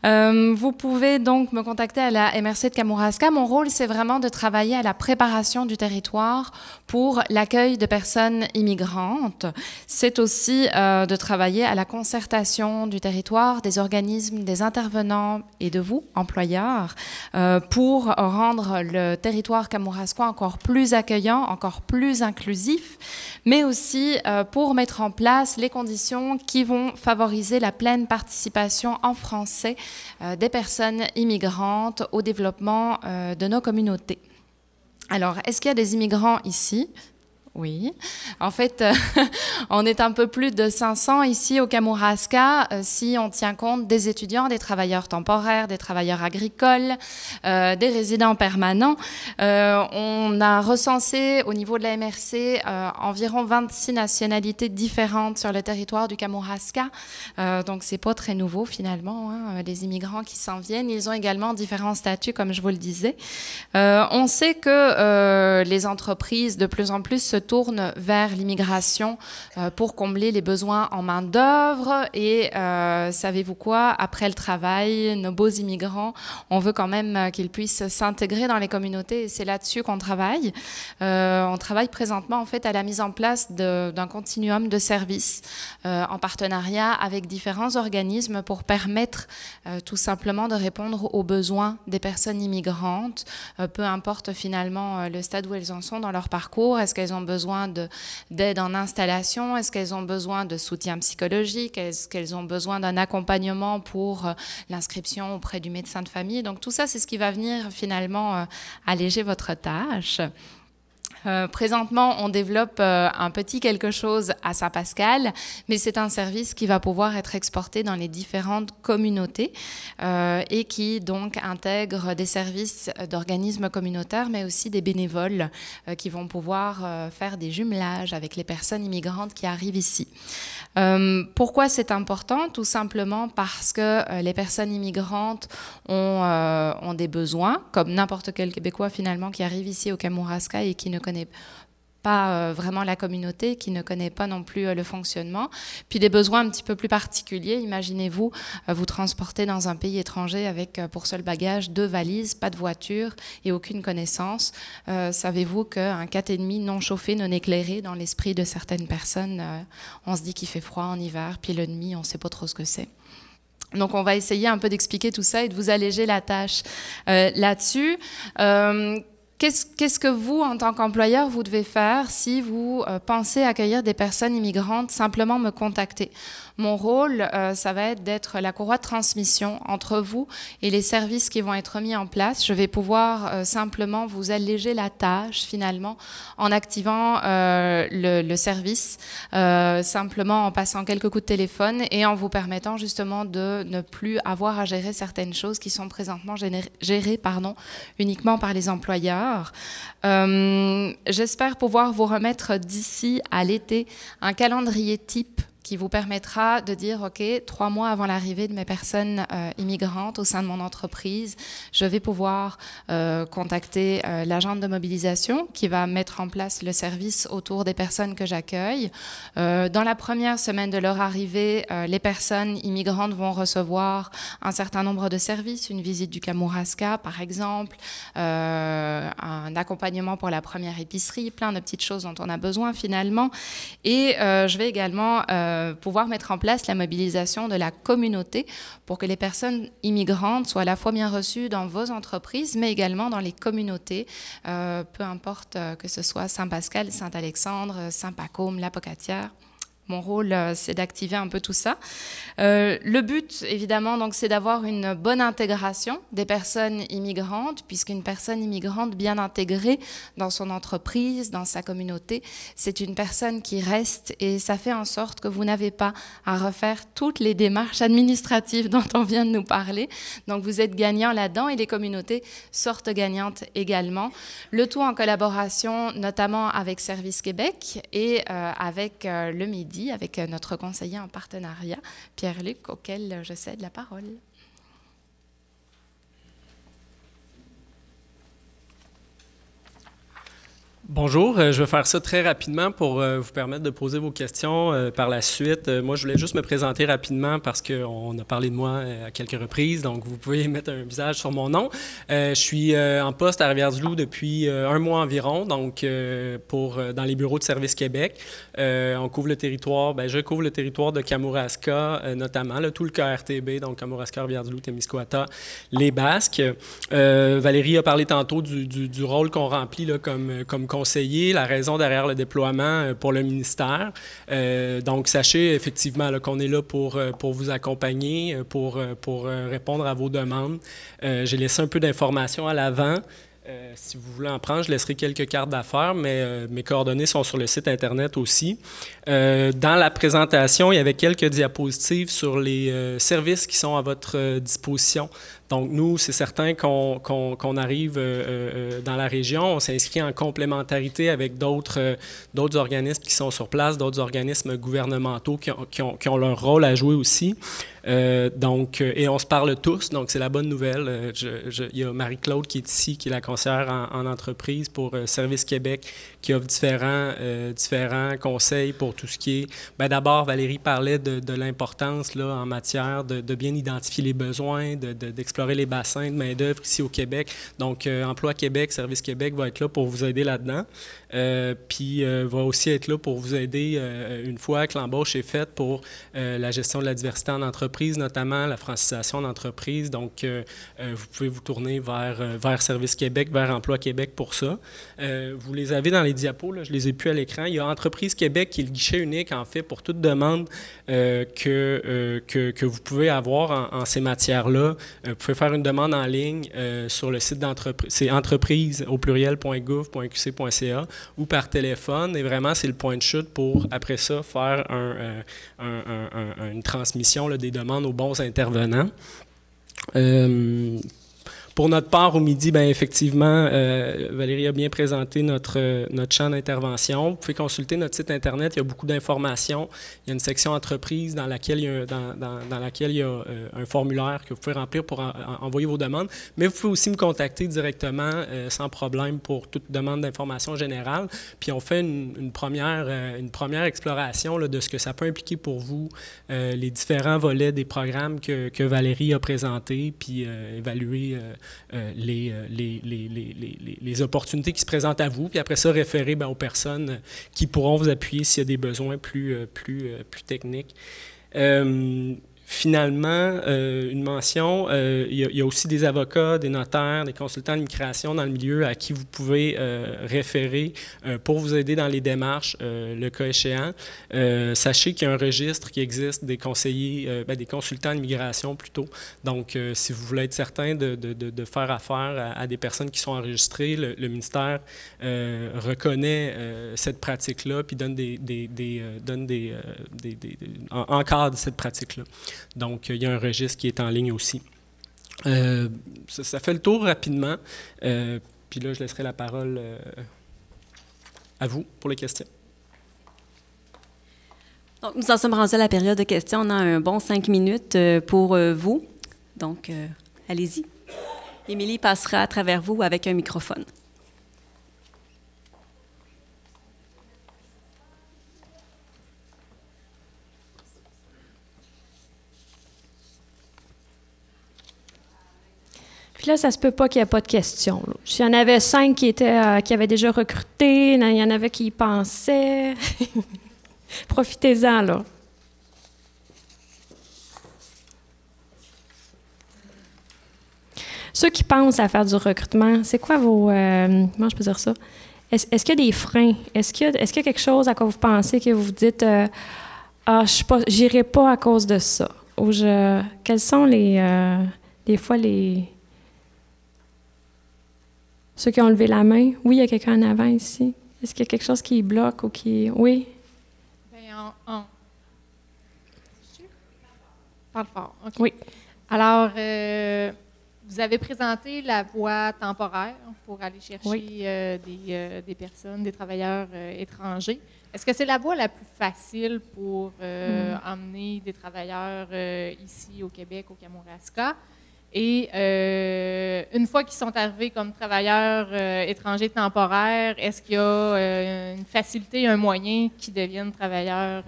Vous pouvez donc me contacter à la MRC de Kamouraska. Mon rôle, c'est vraiment de travailler à la préparation du territoire pour l'accueil de personnes immigrantes. C'est aussi de travailler à la concertation du territoire, des organismes, des intervenants et de vous, employeurs, pour rendre le territoire kamouraskois encore plus accueillant, encore plus inclusif, mais aussi pour mettre en place les conditions qui vont favoriser la pleine participation en français des personnes immigrantes au développement de nos communautés. Alors, est-ce qu'il y a des immigrants ici ? Oui. En fait, on est un peu plus de 500 ici au Kamouraska, si on tient compte des étudiants, des travailleurs temporaires, des travailleurs agricoles, des résidents permanents. On a recensé au niveau de la MRC environ 26 nationalités différentes sur le territoire du Kamouraska. Donc, c'est pas très nouveau finalement, hein, les immigrants qui s'en viennent. Ils ont également différents statuts, comme je vous le disais. On sait que les entreprises de plus en plus se tournent vers l'immigration pour combler les besoins en main-d'œuvre. Et savez-vous quoi? Après le travail, nos beaux immigrants, on veut quand même qu'ils puissent s'intégrer dans les communautés et c'est là-dessus qu'on travaille. On travaille présentement en fait à la mise en place d'un continuum de services en partenariat avec différents organismes pour permettre tout simplement de répondre aux besoins des personnes immigrantes, peu importe finalement le stade où elles en sont dans leur parcours. Est-ce qu'elles ont besoin d'aide en installation? Est-ce qu'elles ont besoin de soutien psychologique? Est-ce qu'elles ont besoin d'un accompagnement pour l'inscription auprès du médecin de famille? Donc tout ça, c'est ce qui va venir finalement alléger votre tâche. Présentement, on développe un petit quelque chose à Saint-Pascal, mais c'est un service qui va pouvoir être exporté dans les différentes communautés et qui donc intègre des services d'organismes communautaires, mais aussi des bénévoles qui vont pouvoir faire des jumelages avec les personnes immigrantes qui arrivent ici. Pourquoi c'est important? Tout simplement parce que les personnes immigrantes ont des besoins, comme n'importe quel Québécois finalement qui arrive ici au Kamouraska et qui ne connaît pas vraiment la communauté, qui ne connaît pas non plus le fonctionnement, puis des besoins un petit peu plus particuliers. Imaginez-vous vous transporter dans un pays étranger avec pour seul bagage 2 valises, pas de voiture et aucune connaissance. Savez-vous qu'un 4,5 non chauffé, non éclairé, dans l'esprit de certaines personnes, on se dit qu'il fait froid en hiver, puis le demi, on ne sait pas trop ce que c'est. Donc, on va essayer un peu d'expliquer tout ça et de vous alléger la tâche là-dessus. Qu'est-ce que vous, en tant qu'employeur, vous devez faire si vous pensez accueillir des personnes immigrantes? Simplement me contacter. Mon rôle, ça va être d'être la courroie de transmission entre vous et les services qui vont être mis en place. Je vais pouvoir simplement vous alléger la tâche, finalement, en activant le service, simplement en passant quelques coups de téléphone et en vous permettant justement de ne plus avoir à gérer certaines choses qui sont présentement gérées uniquement par les employeurs. J'espère pouvoir vous remettre d'ici à l'été un calendrier type qui vous permettra de dire, OK, 3 mois avant l'arrivée de mes personnes immigrantes au sein de mon entreprise, je vais pouvoir contacter l'agente de mobilisation qui va mettre en place le service autour des personnes que j'accueille. Dans la première semaine de leur arrivée, les personnes immigrantes vont recevoir un certain nombre de services, une visite du Kamouraska, par exemple, un accompagnement pour la première épicerie, plein de petites choses dont on a besoin finalement. Et je vais également pouvoir mettre en place la mobilisation de la communauté pour que les personnes immigrantes soient à la fois bien reçues dans vos entreprises, mais également dans les communautés, peu importe que ce soit Saint-Pascal, Saint-Alexandre, Saint-Pacôme, La Pocatière. Mon rôle, c'est d'activer un peu tout ça. Le but, évidemment, donc, c'est d'avoir une bonne intégration des personnes immigrantes, puisqu'une personne immigrante bien intégrée dans son entreprise, dans sa communauté, c'est une personne qui reste et ça fait en sorte que vous n'avez pas à refaire toutes les démarches administratives dont on vient de nous parler. Donc, vous êtes gagnant là-dedans et les communautés sortent gagnantes également. Le tout en collaboration, notamment avec Service Québec et avec le Midi. midi avec notre conseiller en partenariat, Pierre-Luc, auquel je cède la parole. Bonjour, je vais faire ça très rapidement pour vous permettre de poser vos questions par la suite. Moi, je voulais juste me présenter rapidement parce qu'on a parlé de moi à quelques reprises, donc vous pouvez mettre un visage sur mon nom. Je suis en poste à Rivière-du-Loup depuis un mois environ, donc dans les bureaux de Service Québec. On couvre le territoire, je couvre le territoire de Kamouraska notamment, tout le KRTB, donc Kamouraska, Rivière-du-Loup, Témiscouata, les Basques. Valérie a parlé tantôt du rôle qu'on remplit là, comme conseiller, la raison derrière le déploiement pour le ministère. Donc, sachez effectivement là, qu'on est là pour vous accompagner, pour répondre à vos demandes. J'ai laissé un peu d'informations à l'avant. Si vous voulez en prendre, je laisserai quelques cartes d'affaires, mais mes coordonnées sont sur le site Internet aussi. Dans la présentation, il y avait quelques diapositives sur les services qui sont à votre disposition. Donc, nous, c'est certain qu'on arrive dans la région, on s'inscrit en complémentarité avec d'autres organismes qui sont sur place, d'autres organismes gouvernementaux qui ont leur rôle à jouer aussi. Et on se parle tous, donc c'est la bonne nouvelle. Il y a Marie-Claude qui est ici, qui est la conseillère en entreprise pour Service Québec, qui offre différents conseils pour tout ce qui est... D'abord, Valérie parlait de l'importance là, en matière de bien identifier les besoins, d'explorer les bassins de main-d'œuvre ici au Québec. Donc, Emploi Québec, Service Québec va être là pour vous aider là-dedans. Puis va aussi être là pour vous aider une fois que l'embauche est faite pour la gestion de la diversité en entreprise, notamment la francisation d'entreprise. Donc, vous pouvez vous tourner vers Service Québec, vers Emploi Québec pour ça. Vous les avez dans les diapos, là, je les ai plus à l'écran. Il y a Entreprise Québec qui est le guichet unique, en fait, pour toute demande que vous pouvez avoir en ces matières-là. Vous pouvez faire une demande en ligne sur le site d'entreprise. C'est entreprise au pluriel.gouv.qc.ca ou par téléphone. Et vraiment, c'est le point de chute pour, après ça, faire une transmission là, des demandes aux bons intervenants. Pour notre part, au midi, effectivement, Valérie a bien présenté notre champ d'intervention. Vous pouvez consulter notre site Internet, il y a beaucoup d'informations. Il y a une section entreprise dans laquelle il y a, un formulaire que vous pouvez remplir pour envoyer vos demandes. Mais vous pouvez aussi me contacter directement sans problème pour toute demande d'information générale. Puis on fait une première exploration là, de ce que ça peut impliquer pour vous, les différents volets des programmes que Valérie a présentés, puis évaluer les opportunités qui se présentent à vous, puis après ça, référer aux personnes qui pourront vous appuyer s'il y a des besoins plus techniques. Finalement, une mention, il y a aussi des avocats, des notaires, des consultants de migration dans le milieu à qui vous pouvez référer pour vous aider dans les démarches, le cas échéant. Sachez qu'il y a un registre qui existe des conseillers, des consultants de migration plutôt. Donc, si vous voulez être certain de faire affaire à des personnes qui sont enregistrées, le ministère reconnaît cette pratique-là puis encadre cette pratique-là. Donc, il y a un registre qui est en ligne aussi. Ça fait le tour rapidement. Puis là, je laisserai la parole à vous pour les questions. Donc, nous en sommes rendus à la période de questions. On a un bon 5 minutes pour vous. Donc, allez-y. Émilie passera à travers vous avec un microphone. Puis là, ça se peut pas qu'il n'y ait pas de questions. Là. S'il y en avait 5 qui avaient déjà recruté, il y en avait qui y pensaient. Profitez-en, là. Ceux qui pensent à faire du recrutement, c'est quoi vos... comment je peux dire ça? Est-ce qu'il y a des freins? Est-ce qu'il y a quelque chose à quoi vous pensez que vous vous dites j'irai pas à cause de ça? Ou quels sont des fois ceux qui ont levé la main? Oui, il y a quelqu'un en avant ici. Est-ce qu'il y a quelque chose qui bloque ou qui... Oui? Parle fort. Okay. Oui. Alors, Vous avez présenté la voie temporaire pour aller chercher des personnes, des travailleurs étrangers. Est-ce que c'est la voie la plus facile pour emmener des travailleurs ici au Québec, au Kamouraska? Et une fois qu'ils sont arrivés comme travailleurs étrangers temporaires, est-ce qu'il y a une facilité, un moyen qu'ils deviennent travailleurs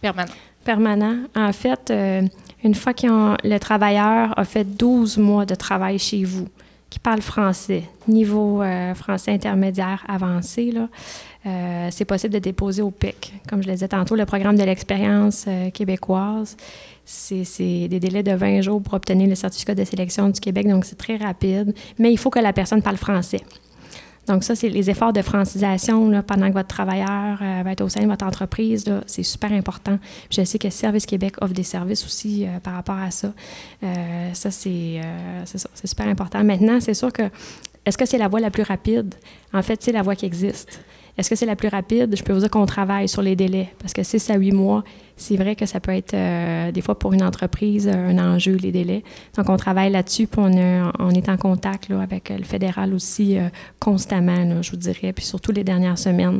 permanents? Permanent. En fait, une fois que le travailleur a fait 12 mois de travail chez vous, qui parle français, niveau français intermédiaire avancé, là, c'est possible de déposer au PIC. Comme je le disais tantôt, le programme de l'expérience québécoise, c'est des délais de 20 jours pour obtenir le certificat de sélection du Québec, donc c'est très rapide, mais il faut que la personne parle français. Donc ça, c'est les efforts de francisation là, pendant que votre travailleur va être au sein de votre entreprise, là, c'est super important. Puis je sais que Service Québec offre des services aussi par rapport à ça. Ça, c'est super important. Maintenant, c'est sûr que, est-ce que c'est la voie la plus rapide? En fait, c'est la voie qui existe. Est-ce que c'est la plus rapide? Je peux vous dire qu'on travaille sur les délais, parce que 6 à 8 mois, c'est vrai que ça peut être, des fois, pour une entreprise, un enjeu, les délais. Donc, on travaille là-dessus, puis on est en contact là, avec le fédéral aussi constamment, là, je vous dirais, puis surtout les dernières semaines,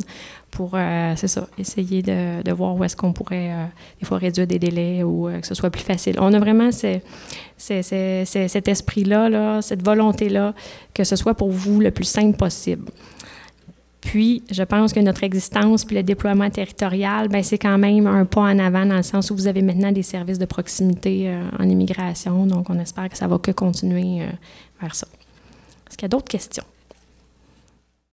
pour, c'est ça, essayer de voir où est-ce qu'on pourrait, des fois, réduire des délais ou que ce soit plus facile. On a vraiment cet esprit-là, là, cette volonté-là, que ce soit pour vous le plus simple possible. Puis, je pense que notre existence puis le déploiement territorial, bien, c'est quand même un pas en avant dans le sens où vous avez maintenant des services de proximité en immigration. Donc, on espère que ça va que continuer vers ça. Est-ce qu'il y a d'autres questions?